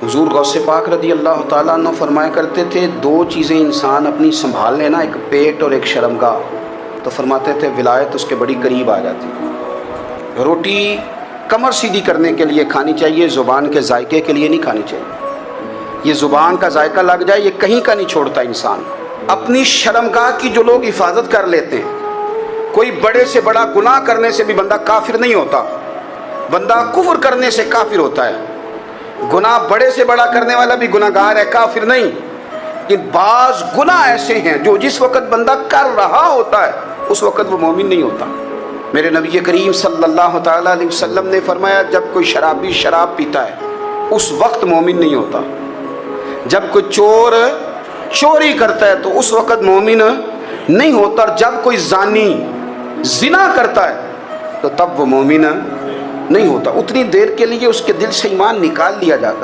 हुजूर गौसे पाक रदी अल्लाह ताला अन्हु फरमाया करते थे, दो चीज़ें इंसान अपनी संभाल लेना, एक पेट और एक शर्मगाह, तो फरमाते थे विलायत उसके बड़ी करीब आ जाती। रोटी कमर सीधी करने के लिए खानी चाहिए, ज़ुबान के जायके के लिए नहीं खानी चाहिए। ये ज़ुबान का जायका लग जाए, ये कहीं का नहीं छोड़ता इंसान। अपनी शर्मगाह की जो लोग हिफाजत कर लेते हैं, कोई बड़े से बड़ा गुनाह करने से भी बंदा काफिर नहीं होता, बंदा कुफ्र करने से काफिर होता है। गुनाह बड़े से बड़ा करने वाला भी गुनाहगार है, काफिर नहीं। कि बाज गुनाह ऐसे हैं जो जिस वक़्त बंदा कर रहा होता है उस वक़्त वो मोमिन नहीं होता। मेरे नबी करीम सल्लल्लाहु तआला अलैहि वसल्लम ने फरमाया, जब कोई शराबी शराब पीता है उस वक्त मोमिन नहीं होता। जब कोई चोर चोरी करता है तो उस वक़्त मोमिन नहीं होता। और जब कोई जानी जिना करता है तो तब वो मोमिन नहीं होता। उतनी देर के लिए उसके दिल से ईमान निकाल लिया जाता है।